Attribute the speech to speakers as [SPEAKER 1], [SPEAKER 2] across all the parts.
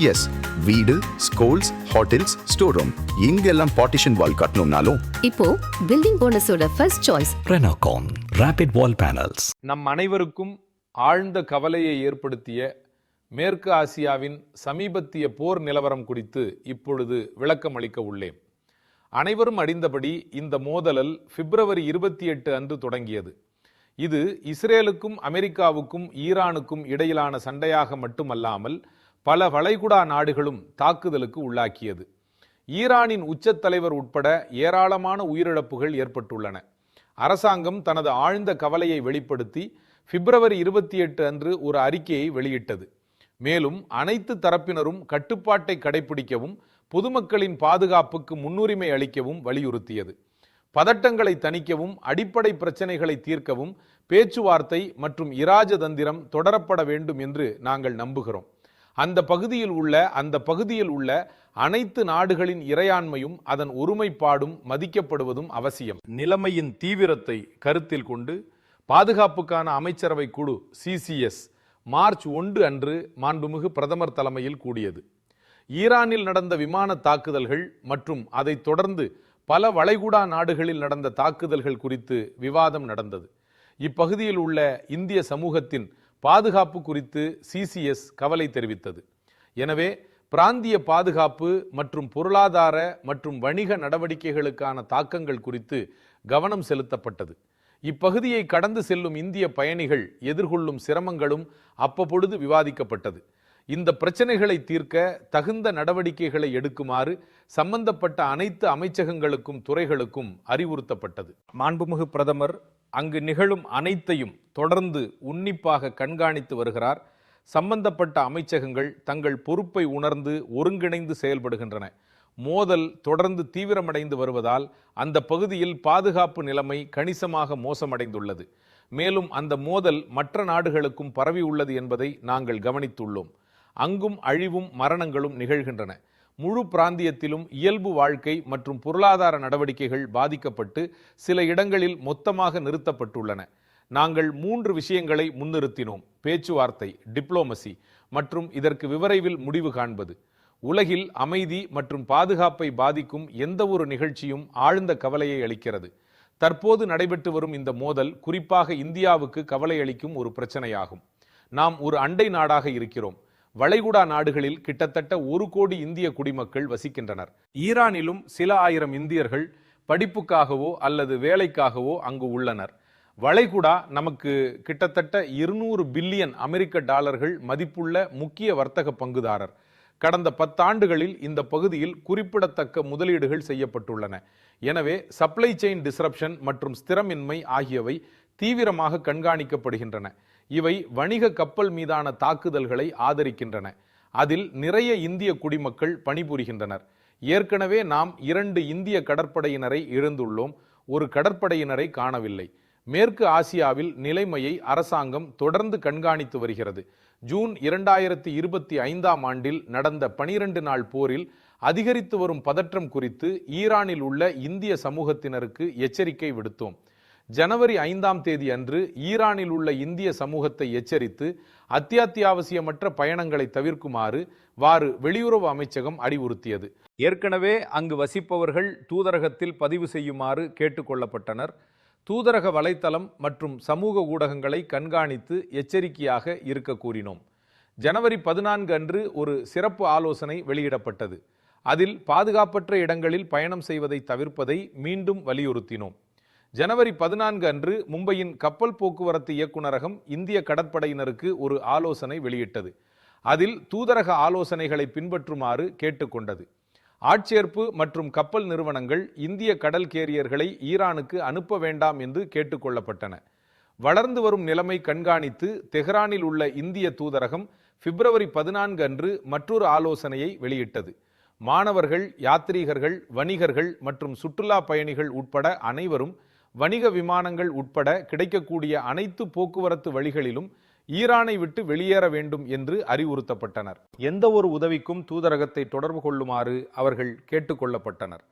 [SPEAKER 1] S, வீடு, schools, hotels, store room இங்கெல்லாம் partition wall கட்டணும்னாலும்
[SPEAKER 2] இப்போ பில்டிங் போனஸோட first choice
[SPEAKER 3] Renocon Rapid Wall Panels.
[SPEAKER 4] நம் அனைவருக்கும் ஆழ்ந்த கவலையை ஏற்படுத்திய மேற்கு ஆசியாவின் சமீபத்திய போர் நிலவரம் குறித்து இப்பொழுது விளக்கம் அளிக்க உள்ளேன். அனைவரும் அறிந்தபடி இந்த மோதல் பிப்ரவரி 28 அன்று தொடங்கியது. இது இஸ்ரேலுக்கும் அமெரிக்காவுக்கும் ஈரானுக்கும் இடையிலான சண்டையாக மட்டுமல்லாமல் பல வளைகுடா நாடுகளும் தாக்குதலுக்கு உள்ளாக்கியது. ஈரானின் உச்சத்தலைவர் உட்பட ஏராளமான உயிரிழப்புகள் ஏற்பட்டுள்ளன. அரசாங்கம் தனது ஆழ்ந்த கவலையை வெளிப்படுத்தி பிப்ரவரி 28 அன்று ஒரு அறிக்கையை வெளியிட்டது. மேலும் அனைத்து தரப்பினரும் கட்டுப்பாட்டை கடைபிடிக்கவும் பொதுமக்களின் பாதுகாப்புக்கு முன்னுரிமை அளிக்கவும் வலியுறுத்தியது. பதட்டங்களை தணிக்கவும் அடிப்படை பிரச்சனைகளை தீர்க்கவும் பேச்சுவார்த்தை மற்றும் இராஜதந்திரம் தொடரப்பட வேண்டும் என்று நாங்கள் நம்புகிறோம். அந்த பகுதியில் உள்ள அனைத்து நாடுகளின் இறையாண்மையும் அதன் ஒருமைப்பாடும் மதிக்கப்படுவதும் அவசியம். நிலைமையின் தீவிரத்தை கருத்தில் கொண்டு பாதுகாப்புக்கான அமைச்சரவை குழு CCS மார்ச் 1 அன்று மாண்புமிகு பிரதமர் தலைமையில் கூடியது. ஈரானில் நடந்த விமான தாக்குதல்கள் மற்றும் அதைத் தொடர்ந்து பல வளைகுடா நாடுகளில் நடந்த தாக்குதல்கள் குறித்து விவாதம் நடந்தது. இப்பகுதியில் உள்ள இந்திய சமூகத்தின் பாதுகாப்பு குறித்து CCS கவலை தெரிவித்தது. எனவே பிராந்திய பாதுகாப்பு மற்றும் பொருளாதார மற்றும் வணிக நடவடிக்கைகளுக்கான தாக்கங்கள் குறித்து கவனம் செலுத்தப்பட்டது. இப்பகுதியை கடந்து செல்லும் இந்திய பயணிகள் எதிர்கொள்ளும் சிரமங்களும் அப்பொழுது விவாதிக்கப்பட்டது. இந்த பிரச்சனைகளை தீர்க்க தகுந்த நடவடிக்கைகளை எடுக்குமாறு சம்பந்தப்பட்ட அனைத்து அமைச்சகங்களுக்கும் துறைகளுக்கும் அறிவுறுத்தப்பட்டது. மாண்புமிகு பிரதமர் அங்கு நிகழும் அனைத்தையும் தொடர்ந்து உன்னிப்பாக கண்காணித்து வருகிறார். சம்பந்தப்பட்ட அமைச்சகங்கள் தங்கள் பொறுப்பை உணர்ந்து ஒருங்கிணைந்து செயல்படுகின்றன. மோதல் தொடர்ந்து தீவிரமடைந்து வருவதால் அந்த பகுதியில் பாதுகாப்பு நிலைமை கணிசமாக மோசமடைந்துள்ளது. மேலும் அந்த மோதல் மற்ற நாடுகளுக்கும் பரவி உள்ளது என்பதை நாங்கள் கவனித்துள்ளோம். அங்கும் அழிவும் மரணங்களும் நிகழ்கின்றன. முழு பிராந்தியத்திலும் இயல்பு வாழ்க்கை மற்றும் பொருளாதார நடவடிக்கைகள் பாதிக்கப்பட்டு சில இடங்களில் மொத்தமாக நிறுத்தப்பட்டுள்ளன. நாங்கள் 3 விஷயங்களை முன்னிறுத்தினோம்: பேச்சுவார்த்தை, டிப்ளோமசி மற்றும் இதற்கு விரைவில் முடிவு காண்பது. உலகில் அமைதி மற்றும் பாதுகாப்பை பாதிக்கும் எந்த ஒரு நிகழ்ச்சியும் ஆழ்ந்த கவலையை அளிக்கிறது. தற்போது நடைபெற்று வரும் இந்த மோதல் குறிப்பாக இந்தியாவுக்கு கவலை அளிக்கும் ஒரு பிரச்சனையாகும். நாம் ஒரு அண்டை நாடாக இருக்கிறோம். வளைகுடா நாடுகளில் கிட்டத்தட்ட 1 கோடி இந்திய குடிமக்கள் வசிக்கின்றனர். ஈரானிலும் சில ஆயிரம் இந்தியர்கள் படிப்புக்காகவோ அல்லது வேலைக்காகவோ அங்கு உள்ளனர். வளைகுடா நமக்கு கிட்டத்தட்ட 200 பில்லியன் அமெரிக்க டாலர்கள் மதிப்புள்ள முக்கிய வர்த்தக பங்குதாரர். கடந்த 10 ஆண்டுகளில் இந்த பகுதியில் குறிப்பிடத்தக்க முதலீடுகள் செய்யப்பட்டுள்ளன. எனவே சப்ளை செயின் டிஸ்ரப்ஷன் மற்றும் ஸ்திரமின்மை ஆகியவை தீவிரமாக கண்காணிக்கப்படுகின்றன. இவை வணிக கப்பல் மீதான தாக்குதல்களை ஆதரிக்கின்றன. அதில் நிறைய இந்திய குடிமக்கள் பணிபுரிகின்றனர். ஏற்கனவே நாம் 2 இந்திய கடற்படையினரை இழந்துள்ளோம். ஒரு கடற்படையினரை காணவில்லை. மேற்கு ஆசியாவில் நிலைமையை அரசாங்கம் தொடர்ந்து கண்காணித்து வருகிறது. ஜூன் 2025ஆம் ஆண்டில் நடந்த 12 நாள் போரில் அதிகரித்து வரும் பதற்றம் குறித்து ஈரானில் உள்ள இந்திய சமூகத்தினருக்கு எச்சரிக்கை விடுத்தோம். ஜனவரி 5ஆம் தேதி அன்று ஈரானில் உள்ள இந்திய சமூகத்தை எச்சரித்து அத்தியாவசியமற்ற பயணங்களை தவிர்க்குமாறு வெளியுறவு அமைச்சகம் அறிவுறுத்தியது. ஏற்கனவே அங்கு வசிப்பவர்கள் தூதரகத்தில் பதிவு செய்யுமாறு கேட்டுக்கொள்ளப்பட்டனர். தூதரக வலைத்தளம் மற்றும் சமூக ஊடகங்களை கண்காணித்து எச்சரிக்கையாக இருக்க கூறினோம். ஜனவரி 14 அன்று ஒரு சிறப்பு ஆலோசனை வெளியிடப்பட்டது. அதில் பாதுகாப்பற்ற இடங்களில் பயணம் செய்வதை தவிர்ப்பதை மீண்டும் வலியுறுத்தினோம். ஜனவரி 14 அன்று மும்பையின் கப்பல் போக்குவரத்து இயக்குநரகம் இந்திய கடற்படையினருக்கு ஒரு ஆலோசனை வெளியிட்டது. அதில் தூதரக ஆலோசனைகளை பின்பற்றுமாறு கேட்டுக்கொண்டது. ஆட்சேர்ப்பு மற்றும் கப்பல் நிறுவனங்கள் இந்திய கடல் கேரியர்களை ஈரானுக்கு அனுப்ப வேண்டாம் என்று கேட்டுக்கொள்ளப்பட்டன. வளர்ந்து வரும் நிலைமை கண்காணித்து தெஹ்ரானில் உள்ள இந்திய தூதரகம் பிப்ரவரி 14 அன்று மற்றொரு ஆலோசனையை வெளியிட்டது. மாணவர்கள், யாத்ரீகர்கள், வணிகர்கள் மற்றும் சுற்றுலா பயணிகள் உட்பட அனைவரும் வணிக விமானங்கள் உட்பட கிடைக்கக்கூடிய அனைத்து போக்குவரத்து வழிகளிலும் ஈரானை விட்டு வெளியேற வேண்டும் என்று அறிவுறுத்தப்பட்டனர். எந்த ஒரு உதவிக்கும் தூதரகத்தை தொடர்பு கொள்ளுமாறு அவர்கள் கேட்டுக்கொள்ளப்பட்டனர்.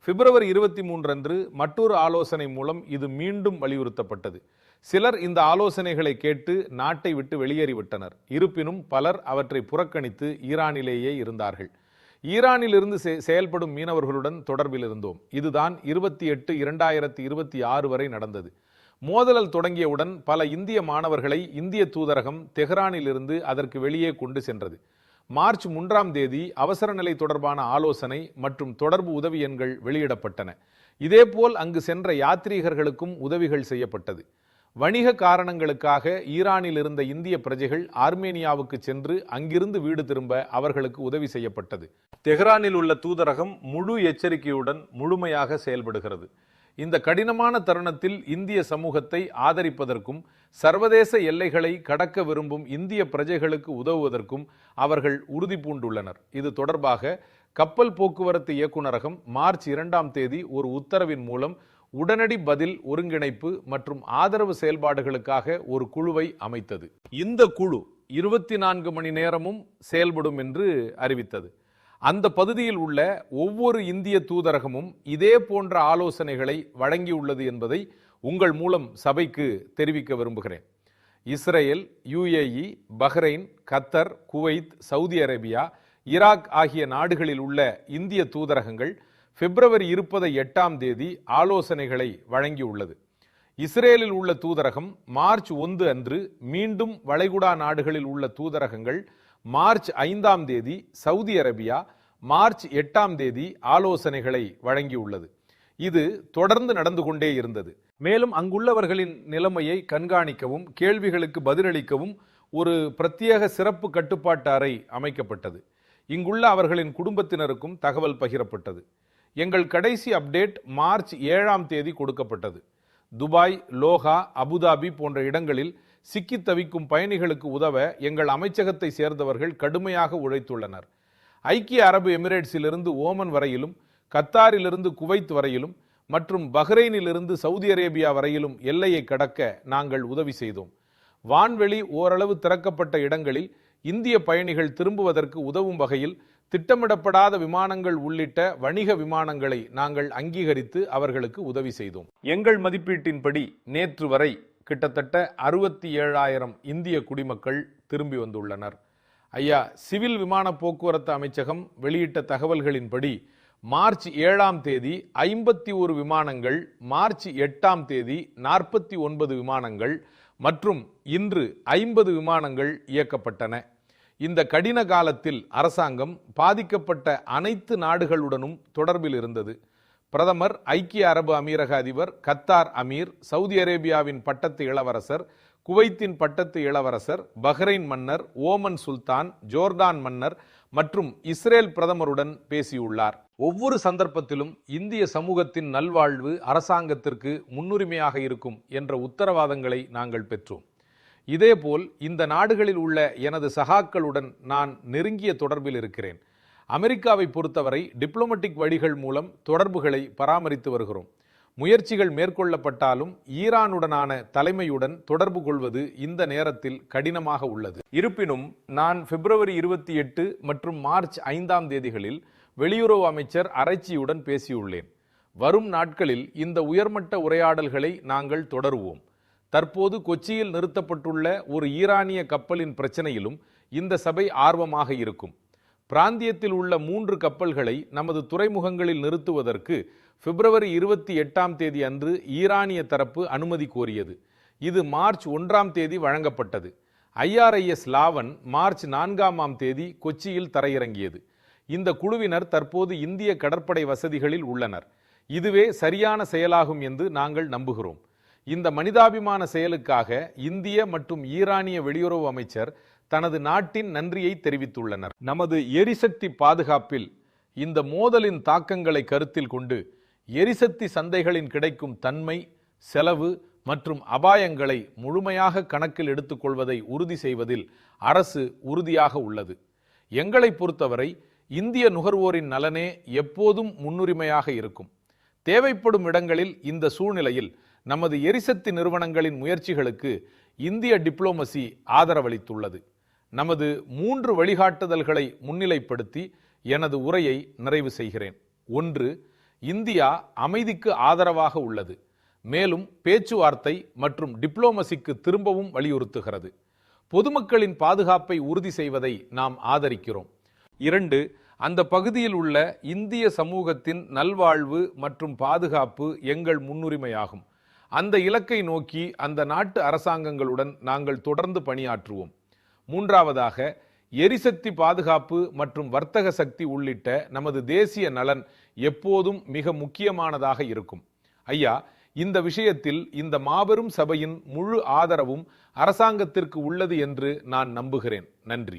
[SPEAKER 4] பிப்ரவரி 23 அன்று மற்றொரு ஆலோசனை மூலம் இது மீண்டும் வலியுறுத்தப்பட்டது. சிலர் இந்த ஆலோசனைகளை கேட்டு நாட்டை விட்டு வெளியேறிவிட்டனர். இருப்பினும் பலர் அவற்றை புறக்கணித்து ஈரானிலேயே இருந்தார்கள். ஈரானிலிருந்து செயல்படும் மீனவர்களுடன் தொடர்பில் இருந்தோம். இதுதான் 28/2026 வரை நடந்தது. மோதல் தொடங்கியவுடன் பல இந்திய மாணவர்களை இந்திய தூதரகம் தெஹ்ரானிலிருந்து அதற்கு வெளியே கொண்டு சென்றது. மார்ச் 3ஆம் தேதி அவசர நிலை தொடர்பான ஆலோசனை மற்றும் தொடர்பு உதவி எண்கள் வெளியிடப்பட்டன. இதேபோல் அங்கு சென்ற யாத்ரீகர்களுக்கும் உதவிகள் செய்யப்பட்டது. வணிக காரணங்களுக்காக ஈரானில் இருந்த இந்திய பிரஜைகள் ஆர்மேனியாவுக்கு சென்று அங்கிருந்து வீடு திரும்ப அவர்களுக்கு உதவி செய்யப்பட்டது. தெஹ்ரானில் உள்ள தூதரகம் முழு எச்சரிக்கையுடன் முழுமையாக செயல்படுகிறது. இந்த கடினமான தருணத்தில் இந்திய சமூகத்தை ஆதரிப்பதற்கும் சர்வதேச எல்லைகளை கடக்க விரும்பும் இந்திய பிரஜைகளுக்கு உதவுவதற்கும் அவர்கள் உறுதி பூண்டுள்ளனர். இது தொடர்பாக கப்பல் போக்குவரத்து இயக்குநரகம் மார்ச் 2ஆம் தேதி ஒரு உத்தரவின் மூலம் உடனடி பதில், ஒருங்கிணைப்பு மற்றும் ஆதரவு செயல்பாடுகளுக்காக ஒரு குழுவை அமைத்தது. இந்த குழு 24 மணி நேரமும் செயல்படும் என்று அறிவித்தது. அந்த பகுதியில் உள்ள ஒவ்வொரு இந்திய தூதரகமும் இதே போன்ற ஆலோசனைகளை வழங்கியுள்ளது என்பதை உங்கள் மூலம் சபைக்கு தெரிவிக்க விரும்புகிறேன். இஸ்ரேல், UAE, பஹ்ரைன், கத்தர், குவைத், சவுதி அரேபியா, ஈராக் ஆகிய நாடுகளில் உள்ள இந்திய தூதரகங்கள் பிப்ரவரி 8ஆம் தேதி ஆலோசனைகளை வழங்கியுள்ளது. இஸ்ரேலில் உள்ள தூதரகம் மார்ச் 1 அன்று, மீண்டும் வளைகுடா நாடுகளில் உள்ள தூதரகங்கள் மார்ச் 5ஆம் தேதி, சவுதி அரேபியா மார்ச் 8ஆம் தேதி ஆலோசனைகளை வழங்கியுள்ளது. இது தொடர்ந்து நடந்து கொண்டே இருந்தது. மேலும் அங்குள்ளவர்களின் நிலைமையை கண்காணிக்கவும் கேள்விகளுக்கு பதிலளிக்கவும் ஒரு பிரத்யேக சிறப்பு கட்டுப்பாட்டு அறை அமைக்கப்பட்டது. இங்குள்ள அவர்களின் குடும்பத்தினருக்கும் தகவல் பகிரப்பட்டது. எங்கள் கடைசி அப்டேட் மார்ச் 7ஆம் தேதி கொடுக்கப்பட்டது. துபாய், லோகா, அபுதாபி போன்ற இடங்களில் சிக்கி தவிக்கும் பயணிகளுக்கு உதவ எங்கள் அமைச்சகத்தை சேர்ந்தவர்கள் கடுமையாக உழைத்துள்ளனர். ஐக்கிய அரபு எமிரேட்ஸிலிருந்து ஓமன் வரையிலும், கத்தாரிலிருந்து குவைத் வரையிலும் மற்றும் பஹ்ரைனிலிருந்து சவுதி அரேபியா வரையிலும் எல்லையை கடக்க நாங்கள் உதவி செய்தோம். வான்வெளி ஓரளவு திறக்கப்பட்ட இடங்களில் இந்திய பயணிகள் திரும்புவதற்கு உதவும் வகையில் திட்டமிடப்படாத விமானங்கள் உள்ளிட்ட வணிக விமானங்களை நாங்கள் அங்கீகரித்து அவர்களுக்கு உதவி செய்தோம். எங்கள் மதிப்பீட்டின்படி நேற்று வரை கிட்டத்தட்ட 67,000 இந்திய குடிமக்கள் திரும்பி வந்துள்ளனர். ஐயா, சிவில் விமான போக்குவரத்து அமைச்சகம் வெளியிட்ட தகவல்களின்படி மார்ச் 7ஆம் தேதி 51 விமானங்கள், மார்ச் 8ஆம் தேதி 49 விமானங்கள் மற்றும் இன்று 50 விமானங்கள் இயக்கப்பட்டன. இந்த கடின காலத்தில் அரசாங்கம் பாதிக்கப்பட்ட அனைத்து நாடுகளுடனும் தொடர்பில் இருந்தது. பிரதமர், ஐக்கிய அரபு அமீரக அதிபர், கத்தார் அமீர், சவுதி அரேபியாவின் பட்டத்து இளவரசர், குவைத்தின் பட்டத்து இளவரசர், பஹ்ரைன் மன்னர், ஓமன் சுல்தான், ஜோர்டான் மன்னர் மற்றும் இஸ்ரேல் பிரதமருடன் பேசியுள்ளார். ஒவ்வொரு சந்தர்ப்பத்திலும் இந்திய சமூகத்தின் நல்வாழ்வு அரசாங்கத்திற்கு முன்னுரிமையாக இருக்கும் என்ற உத்தரவாதங்களை நாங்கள் பெற்றோம். இதேபோல் இந்த நாடுகளில் உள்ள எனது சகாக்களுடன் நான் நெருங்கிய தொடர்பில் இருக்கிறேன். அமெரிக்காவை பொறுத்தவரை டிப்ளோமேட்டிக் வழிகள் மூலம் தொடர்புகளை பராமரித்து வருகிறோம். முயற்சிகள் மேற்கொள்ளப்பட்டாலும் ஈரானுடனான தலைமையுடன் தொடர்பு கொள்வது இந்த நேரத்தில் கடினமாக உள்ளது. இருப்பினும் நான் பிப்ரவரி 28 மற்றும் மார்ச் 5ஆம் தேதிகளில் வெளியுறவு அமைச்சர் அரைச்சியுடன் பேசியுள்ளேன். வரும் நாட்களில் இந்த உயர்மட்ட உரையாடல்களை நாங்கள் தொடருவோம். தற்போது கொச்சியில் நிறுத்தப்பட்டுள்ள ஒரு ஈரானிய கப்பலின் பிரச்சனையிலும் இந்த சபை ஆர்வமாக இருக்கும். பிராந்தியத்தில் உள்ள 3 கப்பல்களை நமது துறைமுகங்களில் நிறுத்துவதற்கு பிப்ரவரி 28ஆம் தேதி அன்று ஈரானிய தரப்பு அனுமதி கோரியது. இது மார்ச் 1ஆம் தேதி வழங்கப்பட்டது. IRIS லாவன் மார்ச் 4ஆம் தேதி கொச்சியில் தரையிறங்கியது. இந்த குழுவினர் தற்போது இந்திய கடற்படை வசதிகளில் உள்ளனர். இதுவே சரியான செயலாகும் என்று நாங்கள் நம்புகிறோம். இந்த மனிதாபிமான செயலுக்காக இந்திய மற்றும் ஈரானிய வெளியுறவு அமைச்சர் தனது நாட்டின் நன்றியை தெரிவித்துள்ளனர். நமது எரிசக்தி பாதுகாப்பில் இந்த மோதலின் தாக்கங்களை கருத்தில் கொண்டு எரிசக்தி சந்தைகளின் கிடைக்கும் தன்மை, செலவு மற்றும் அபாயங்களை முழுமையாக கணக்கில் எடுத்துக்கொள்வதை உறுதி செய்வதில் அரசு உறுதியாக உள்ளது. எங்களை பொறுத்தவரை இந்திய நுகர்வோரின் நலனே எப்போதும் முன்னுரிமையாக இருக்கும். தேவைப்படும் இடங்களில் இந்த சூழ்நிலையில் நமது எரிசக்தி நிறுவனங்களின் முயற்சிகளுக்கு இந்திய டிப்ளோமசி ஆதரவளித்துள்ளது. நமது 3 வழிகாட்டுதல்களை முன்னிலைப்படுத்தி எனது உரையை நிறைவு செய்கிறேன். 1. இந்தியா அமைதிக்கு ஆதரவாக உள்ளது. மேலும் பேச்சுவார்த்தை மற்றும் டிப்ளோமசிக்கு திரும்பவும் வலியுறுத்துகிறது. பொதுமக்களின் பாதுகாப்பை உறுதி செய்வதை நாம் ஆதரிக்கிறோம். 2. அந்த பகுதியில் உள்ள இந்திய சமூகத்தின் நல்வாழ்வு மற்றும் பாதுகாப்பு எங்கள் முன்னுரிமையாகும். அந்த இலக்கை நோக்கி அந்த நாட்டு அரசாங்கங்களுடன் நாங்கள் தொடர்ந்து பணியாற்றுவோம். 3. எரிசக்தி பாதுகாப்பு மற்றும் வர்த்தக சக்தி உள்ளிட்ட நமது தேசிய நலன் எப்போதும் மிக முக்கியமானதாக இருக்கும். ஐயா, இந்த விஷயத்தில் இந்த மாபெரும் சபையின் முழு ஆதரவும் அரசாங்கத்திற்கு உள்ளது என்று நான் நம்புகிறேன். நன்றி.